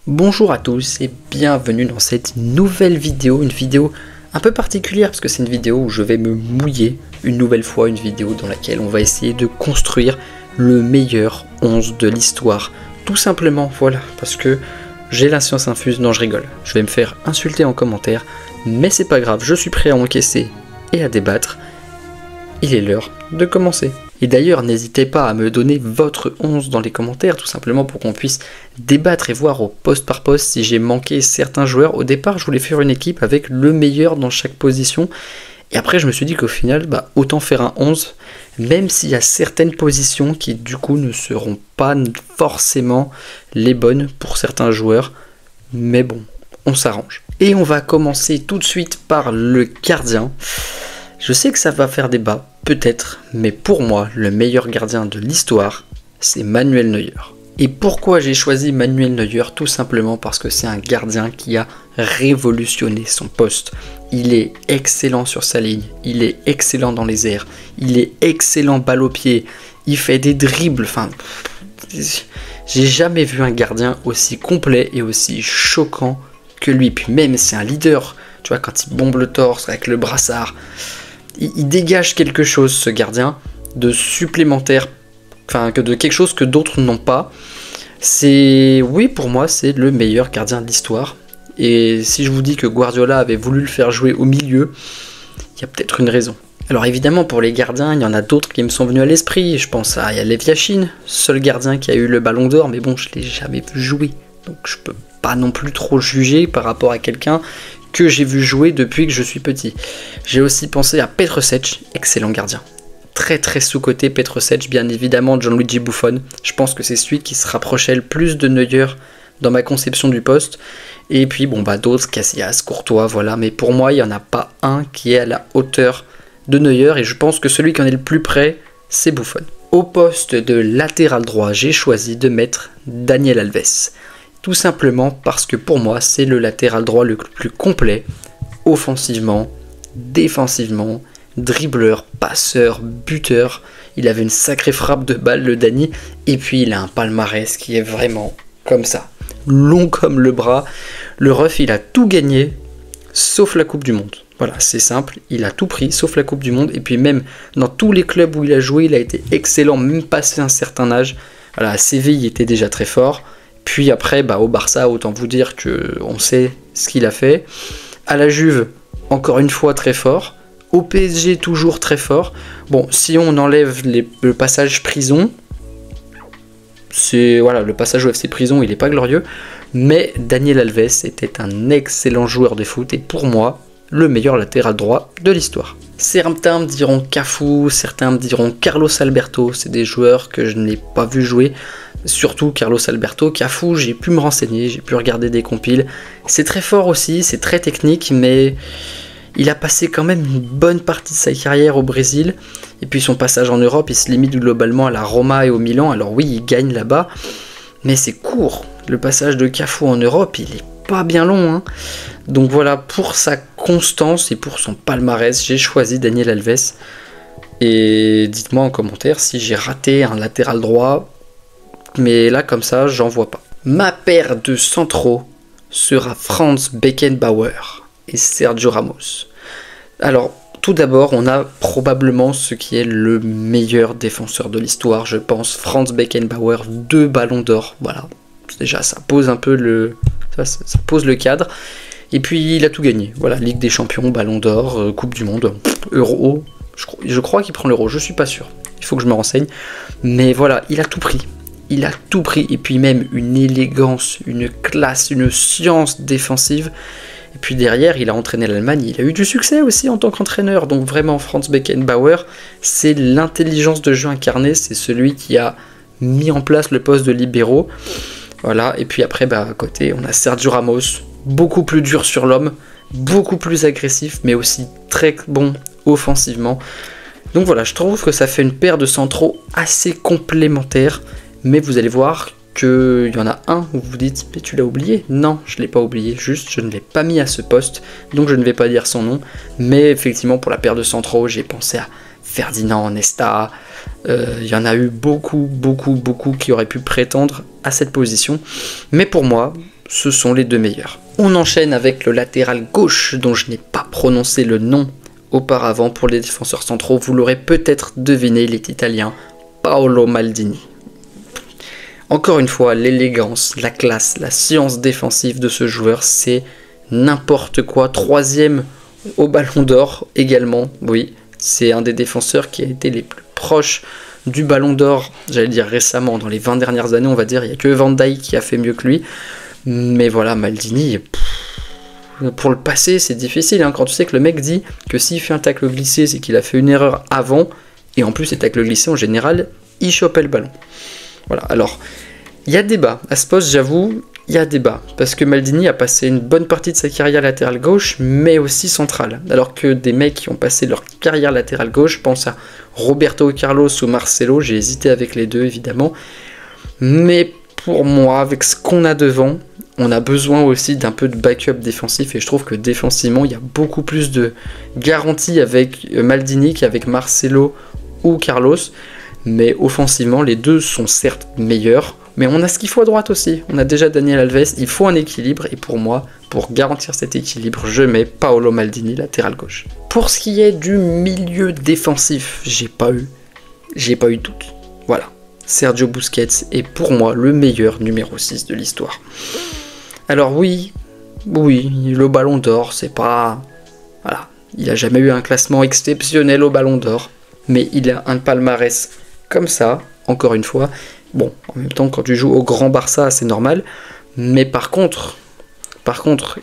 Bonjour à tous et bienvenue dans cette nouvelle vidéo, une vidéo un peu particulière parce que c'est une vidéo où je vais me mouiller une nouvelle fois, une vidéo dans laquelle on va essayer de construire le meilleur 11 de l'histoire. Tout simplement, voilà, parce que j'ai la science infuse, non je rigole, je vais me faire insulter en commentaire, mais c'est pas grave, je suis prêt à encaisser et à débattre. Il est l'heure de commencer. Et d'ailleurs, n'hésitez pas à me donner votre 11 dans les commentaires, tout simplement pour qu'on puisse débattre et voir au poste par poste si j'ai manqué certains joueurs. Au départ, je voulais faire une équipe avec le meilleur dans chaque position. Et après, je me suis dit qu'au final, autant faire un 11, même s'il y a certaines positions qui, du coup, ne seront pas forcément les bonnes pour certains joueurs. Mais bon, on s'arrange. Et on va commencer tout de suite par le gardien. Je sais que ça va faire débat, peut-être, mais pour moi, le meilleur gardien de l'histoire, c'est Manuel Neuer. Et pourquoi j'ai choisi Manuel Neuer? Tout simplement parce que c'est un gardien qui a révolutionné son poste. Il est excellent sur sa ligne, il est excellent dans les airs, il est excellent balle au pied, il fait des dribbles, enfin... J'ai jamais vu un gardien aussi complet et aussi choquant que lui. Puis même, c'est un leader, tu vois, quand il bombe le torse avec le brassard... Il dégage quelque chose, ce gardien, de supplémentaire, de quelque chose que d'autres n'ont pas. Oui, pour moi, c'est le meilleur gardien de l'histoire. Et si je vous dis que Guardiola avait voulu le faire jouer au milieu, il y a peut-être une raison. Alors évidemment, pour les gardiens, il y en a d'autres qui me sont venus à l'esprit. Je pense à Lev Yashin, seul gardien qui a eu le ballon d'or, mais bon, je ne l'ai jamais vu jouer. Donc je peux pas non plus trop juger par rapport à quelqu'un que j'ai vu jouer depuis que je suis petit. J'ai aussi pensé à Petrovic, excellent gardien. Très très sous-coté Petrovic, bien évidemment Gianluigi Buffon. Je pense que c'est celui qui se rapprochait le plus de Neuer dans ma conception du poste. Et puis d'autres, Casillas, Courtois, voilà. Mais pour moi, il n'y en a pas un qui est à la hauteur de Neuer. Et je pense que celui qui en est le plus près, c'est Buffon. Au poste de latéral droit, j'ai choisi de mettre Daniel Alves. Tout simplement parce que pour moi, c'est le latéral droit le plus complet, offensivement, défensivement, dribbleur, passeur, buteur. Il avait une sacrée frappe de balle, le Dani, et puis il a un palmarès qui est vraiment comme ça. Long comme le bras. Le ref, il a tout gagné, sauf la Coupe du Monde. Voilà, c'est simple, il a tout pris, sauf la Coupe du Monde, et puis même dans tous les clubs où il a joué, il a été excellent, même passé un certain âge. Voilà, à Séville, il était déjà très fort. Puis après, au Barça, autant vous dire qu'on sait ce qu'il a fait. À la Juve, encore une fois très fort. Au PSG, toujours très fort. Bon, si on enlève le passage prison, le passage au FC prison, il n'est pas glorieux. Mais Daniel Alves était un excellent joueur de foot et pour moi, le meilleur latéral droit de l'histoire. Certains me diront Cafu, certains me diront Carlos Alberto. C'est des joueurs que je n'ai pas vu jouer. Surtout Carlos Alberto. Cafu, j'ai pu me renseigner, j'ai pu regarder des compiles. C'est très fort aussi, c'est très technique, mais il a passé quand même une bonne partie de sa carrière au Brésil. Et puis son passage en Europe, il se limite globalement à la Roma et au Milan. Alors oui, il gagne là-bas, mais c'est court. Le passage de Cafu en Europe, il est pas bien long, hein. Donc voilà, pour sa constance et pour son palmarès, j'ai choisi Daniel Alves. Et dites-moi en commentaire si j'ai raté un latéral droit. Mais là, comme ça, j'en vois pas. Ma paire de centraux sera Franz Beckenbauer et Sergio Ramos. Alors, tout d'abord, on a probablement ce qui est le meilleur défenseur de l'histoire, je pense. Franz Beckenbauer, 2 ballons d'or. Voilà, déjà, ça pose un peu ça pose le cadre. Et puis, il a tout gagné. Voilà, Ligue des Champions, Ballon d'or, Coupe du Monde, Euro. Je crois qu'il prend l'Euro, je suis pas sûr. Il faut que je me renseigne. Mais voilà, il a tout pris. Il a tout pris, et puis même une élégance, une classe, une science défensive. Et puis derrière, il a entraîné l'Allemagne, il a eu du succès aussi en tant qu'entraîneur. Donc vraiment, Franz Beckenbauer, c'est l'intelligence de jeu incarnée, c'est celui qui a mis en place le poste de libéraux. Voilà, et puis après, à côté, on a Sergio Ramos, beaucoup plus dur sur l'homme, beaucoup plus agressif, mais aussi très bon offensivement. Donc voilà, je trouve que ça fait une paire de centraux assez complémentaires. Mais vous allez voir qu'il y en a un où vous vous dites « Mais tu l'as oublié ?» Non, je ne l'ai pas oublié, juste je ne l'ai pas mis à ce poste, donc je ne vais pas dire son nom. Mais effectivement, pour la paire de centraux, j'ai pensé à Ferdinand, Nesta. Il y en a eu beaucoup qui auraient pu prétendre à cette position. Mais pour moi, ce sont les deux meilleurs. On enchaîne avec le latéral gauche, dont je n'ai pas prononcé le nom auparavant pour les défenseurs centraux. Vous l'aurez peut-être deviné, il est italien, Paolo Maldini. Encore une fois, l'élégance, la classe, la science défensive de ce joueur, c'est n'importe quoi. 3e au Ballon d'Or également, oui. C'est un des défenseurs qui a été les plus proches du Ballon d'Or, j'allais dire récemment, dans les 20 dernières années, on va dire. Il n'y a que Van Dijk qui a fait mieux que lui. Mais voilà, Maldini, pour le passer, c'est difficile. Hein, quand tu sais que le mec dit que s'il fait un tacle glissé, c'est qu'il a fait une erreur avant. Et en plus, les tacles glissés, en général, il chopait le ballon. Voilà, alors, il y a débat. À ce poste, j'avoue, il y a débat. Parce que Maldini a passé une bonne partie de sa carrière latérale gauche, mais aussi centrale. Alors que des mecs qui ont passé leur carrière latérale gauche, je pense à Roberto Carlos ou Marcelo, j'ai hésité avec les deux, évidemment. Mais pour moi, avec ce qu'on a devant, on a besoin aussi d'un peu de backup défensif. Et je trouve que défensivement, il y a beaucoup plus de garanties avec Maldini qu'avec Marcelo ou Carlos. Mais offensivement, les deux sont certes meilleurs. Mais on a ce qu'il faut à droite aussi. On a déjà Daniel Alves, il faut un équilibre. Et pour moi, pour garantir cet équilibre, je mets Paolo Maldini latéral gauche. Pour ce qui est du milieu défensif, j'ai pas eu de doute. Voilà. Sergio Busquets est pour moi le meilleur numéro 6 de l'histoire. Alors oui, le Ballon d'Or, c'est pas... Voilà, il a jamais eu un classement exceptionnel au Ballon d'Or. Mais il a un palmarès comme ça, encore une fois. Bon, en même temps, quand tu joues au Grand Barça, c'est normal. Mais par contre,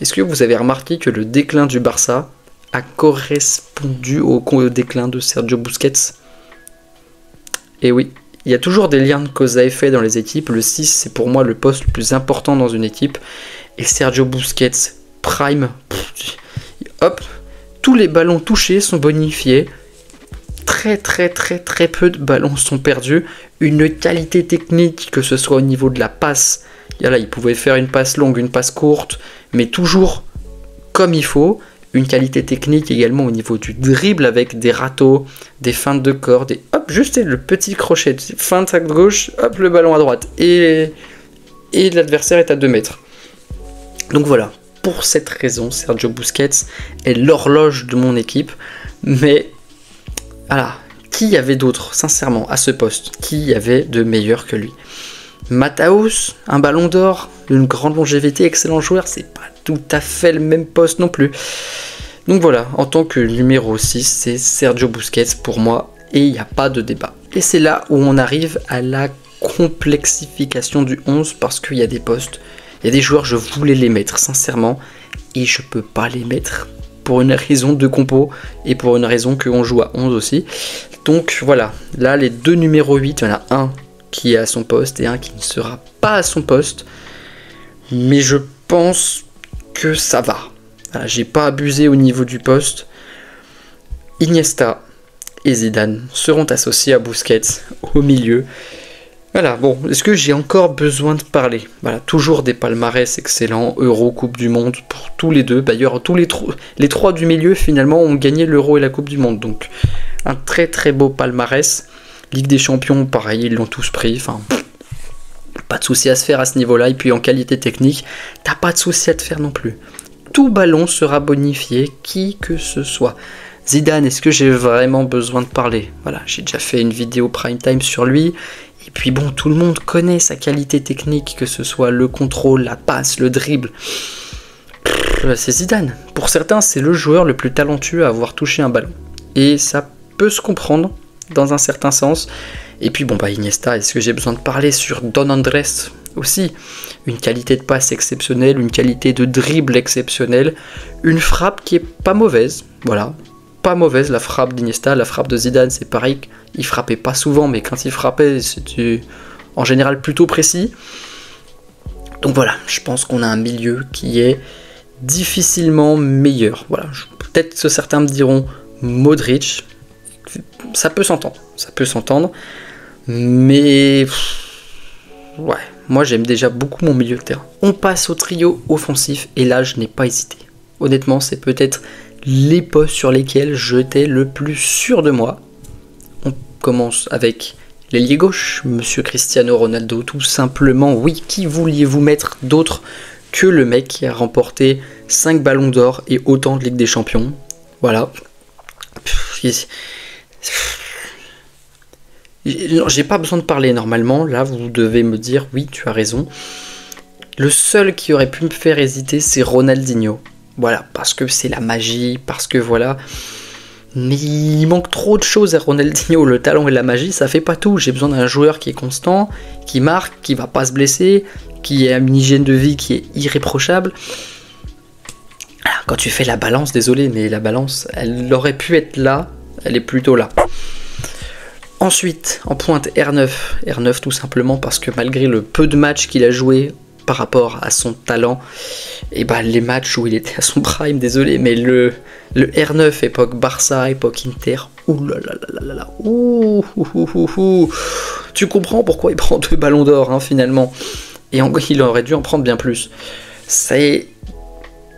est-ce que vous avez remarqué que le déclin du Barça a correspondu au déclin de Sergio Busquets? Et oui, il y a toujours des liens de cause à effet dans les équipes. Le 6, c'est pour moi le poste le plus important dans une équipe. Et Sergio Busquets, prime, hop, tous les ballons touchés sont bonifiés. Très peu de ballons sont perdus. Une qualité technique, que ce soit au niveau de la passe. Là, il pouvait faire une passe longue, une passe courte, mais toujours comme il faut. Une qualité technique également au niveau du dribble avec des râteaux, des feintes de corps, hop, juste le petit crochet, feinte à gauche, hop, le ballon à droite. Et l'adversaire est à 2 mètres. Donc voilà, pour cette raison, Sergio Busquets est l'horloge de mon équipe. Mais voilà, qui y avait d'autre, sincèrement, à ce poste? Qui y avait de meilleur que lui? Mataus, un Ballon d'Or, une grande longévité, excellent joueur, c'est pas tout à fait le même poste non plus. Donc voilà, en tant que numéro 6, c'est Sergio Busquets pour moi, et il n'y a pas de débat. Et c'est là où on arrive à la complexification du 11, parce qu'il y a des postes, il y a des joueurs, je voulais les mettre, sincèrement, et je peux pas les mettre, pour une raison de compo, et pour une raison qu'on joue à 11 aussi. Donc voilà, là les deux numéros 8, il y en a un qui est à son poste et un qui ne sera pas à son poste, mais je pense que ça va. Voilà, j'ai pas abusé au niveau du poste. Iniesta et Zidane seront associés à Busquets au milieu. Voilà, bon, est-ce que j'ai encore besoin de parler? Voilà, toujours des palmarès excellents, Euro, Coupe du Monde, pour tous les deux. D'ailleurs, les trois du milieu, finalement, ont gagné l'Euro et la Coupe du Monde. Donc, un très beau palmarès. Ligue des Champions, pareil, ils l'ont tous pris. Enfin, pas de souci à se faire à ce niveau-là. Et puis, en qualité technique, t'as pas de souci à te faire non plus. Tout ballon sera bonifié, qui que ce soit. Zidane, est-ce que j'ai vraiment besoin de parler? Voilà, j'ai déjà fait une vidéo prime time sur lui. Et puis bon, tout le monde connaît sa qualité technique, que ce soit le contrôle, la passe, le dribble. C'est Zidane. Pour certains, c'est le joueur le plus talentueux à avoir touché un ballon. Et ça peut se comprendre dans un certain sens. Et puis bon, Iniesta, est-ce que j'ai besoin de parler sur Don Andrés aussi? Une qualité de passe exceptionnelle, une qualité de dribble exceptionnelle, une frappe qui est pas mauvaise, voilà. Pas mauvaise la frappe d'Iniesta, la frappe de Zidane c'est pareil, il frappait pas souvent mais quand il frappait c'était en général plutôt précis. Donc voilà, je pense qu'on a un milieu qui est difficilement meilleur. Voilà, peut-être que certains me diront Modric, ça peut s'entendre, mais ouais, moi j'aime déjà beaucoup mon milieu de terrain. On passe au trio offensif et là je n'ai pas hésité. Honnêtement, c'est peut-être les postes sur lesquels j'étais le plus sûr de moi. On commence avec l'ailier gauche, Monsieur Cristiano Ronaldo, tout simplement. Oui, qui vouliez-vous mettre d'autre que le mec qui a remporté 5 ballons d'or et autant de Ligue des Champions. Voilà. J'ai pas besoin de parler normalement. Là, vous devez me dire, oui, tu as raison. Le seul qui aurait pu me faire hésiter, c'est Ronaldinho. Voilà, parce que c'est la magie, parce que voilà. Mais il manque trop de choses à Ronaldinho. Le talent et la magie, ça fait pas tout. J'ai besoin d'un joueur qui est constant, qui marque, qui va pas se blesser, qui a une hygiène de vie qui est irréprochable. Quand tu fais la balance, désolé, mais la balance, elle aurait pu être là, elle est plutôt là. Ensuite, en pointe, R9. R9 tout simplement parce que malgré le peu de matchs qu'il a joué par rapport à son talent, et ben les matchs où il était à son prime, désolé, mais le R9 époque Barça, époque Inter, tu comprends pourquoi il prend 2 ballons d'or hein, finalement, et il aurait dû en prendre bien plus.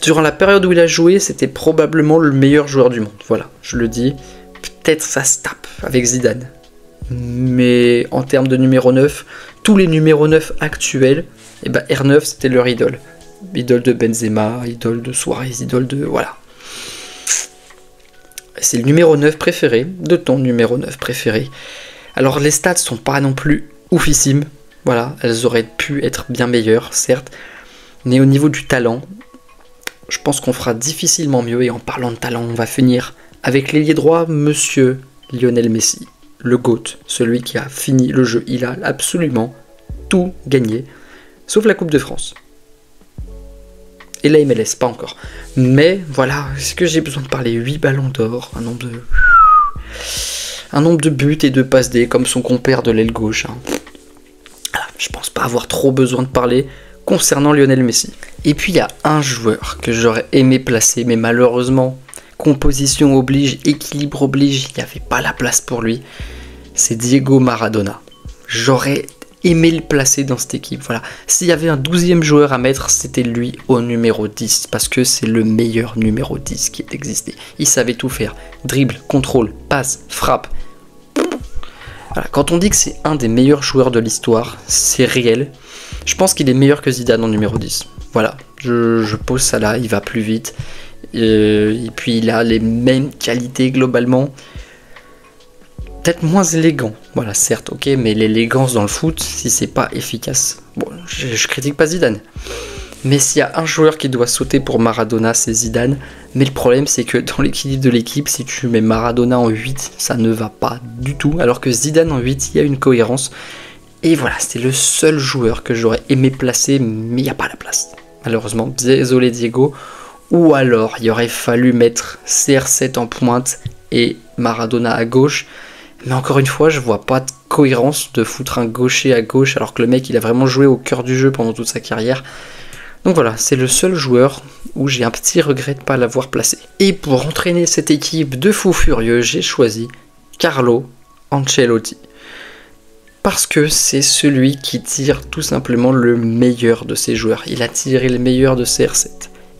Durant la période où il a joué, c'était probablement le meilleur joueur du monde, voilà, je le dis, peut-être ça se tape avec Zidane, mais en termes de numéro 9, tous les numéros 9 actuels, et ben R9 c'était leur idole. Idole de Benzema, idole de Suarez, idole de... Voilà. C'est le numéro 9 préféré, de ton numéro 9 préféré. Alors les stats sont pas non plus oufissimes, voilà, elles auraient pu être bien meilleures, certes, mais au niveau du talent, je pense qu'on fera difficilement mieux, et en parlant de talent, on va finir avec l'ailier droit, monsieur Lionel Messi, le GOAT, celui qui a fini le jeu, il a absolument tout gagné, sauf la Coupe de France. Et la MLS, pas encore. Mais voilà, est-ce que j'ai besoin de parler 8 ballons d'or, un nombre de buts et de passes D comme son compère de l'aile gauche. Hein. Voilà, je pense pas avoir trop besoin de parler concernant Lionel Messi. Et puis il y a un joueur que j'aurais aimé placer, mais malheureusement, composition oblige, équilibre oblige, il n'y avait pas la place pour lui. C'est Diego Maradona. J'aurais aimé le placer dans cette équipe, voilà. S'il y avait un 12e joueur à mettre, c'était lui au numéro 10, parce que c'est le meilleur numéro 10 qui ait existé. Il savait tout faire, dribble, contrôle, passe, frappe. Voilà. Quand on dit que c'est un des meilleurs joueurs de l'histoire, c'est réel. Je pense qu'il est meilleur que Zidane en numéro 10. Voilà, je pose ça là, il va plus vite. Et puis il a les mêmes qualités globalement. Peut-être moins élégant, voilà, certes, ok, mais l'élégance dans le foot, si c'est pas efficace, bon, je critique pas Zidane, mais s'il y a un joueur qui doit sauter pour Maradona, c'est Zidane, mais le problème c'est que dans l'équilibre de l'équipe, si tu mets Maradona en 8, ça ne va pas du tout, alors que Zidane en 8, il y a une cohérence, et voilà, c'est le seul joueur que j'aurais aimé placer, mais il n'y a pas la place, malheureusement, désolé Diego, ou alors il aurait fallu mettre CR7 en pointe et Maradona à gauche. Mais encore une fois, je vois pas de cohérence de foutre un gaucher à gauche alors que le mec il a vraiment joué au cœur du jeu pendant toute sa carrière. Donc voilà, c'est le seul joueur où j'ai un petit regret de ne pas l'avoir placé. Et pour entraîner cette équipe de fous furieux, j'ai choisi Carlo Ancelotti. Parce que c'est celui qui tire tout simplement le meilleur de ses joueurs. Il a tiré le meilleur de CR7.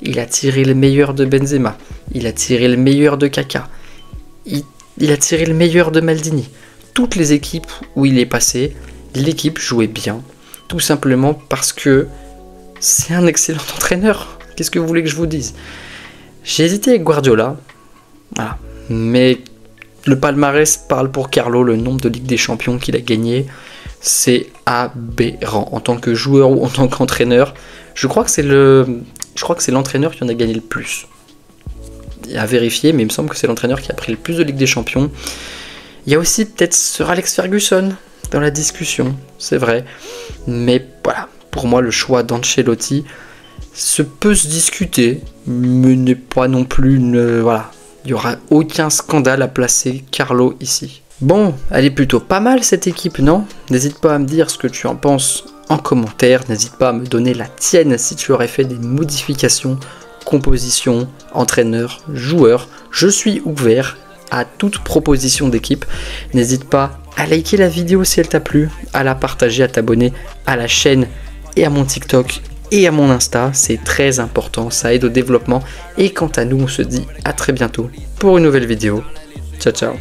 Il a tiré le meilleur de Benzema. Il a tiré le meilleur de Kaka. Il a tiré le meilleur de Maldini. Toutes les équipes où il est passé, l'équipe jouait bien. Tout simplement parce que c'est un excellent entraîneur. Qu'est-ce que vous voulez que je vous dise? J'ai hésité avec Guardiola. Voilà. Mais le palmarès parle pour Carlo. Le nombre de Ligue des Champions qu'il a gagné, c'est aberrant. En tant que joueur ou en tant qu'entraîneur, je crois que c'est l'entraîneur qui en a gagné le plus. À vérifier, mais il me semble que c'est l'entraîneur qui a pris le plus de Ligue des Champions. Il y a aussi peut-être Sir Alex Ferguson dans la discussion, c'est vrai. Mais voilà, pour moi, le choix d'Ancelotti peut se discuter, mais n'est pas non plus une... voilà, il n'y aura aucun scandale à placer Carlo ici. Bon, elle est plutôt pas mal cette équipe, non? N'hésite pas à me dire ce que tu en penses en commentaire, n'hésite pas à me donner la tienne si tu aurais fait des modifications, composition, entraîneur, joueur. Je suis ouvert à toute proposition d'équipe. N'hésite pas à liker la vidéo si elle t'a plu, à la partager, à t'abonner à la chaîne et à mon TikTok et à mon Insta. C'est très important, ça aide au développement. Et quant à nous, on se dit à très bientôt pour une nouvelle vidéo. Ciao, ciao.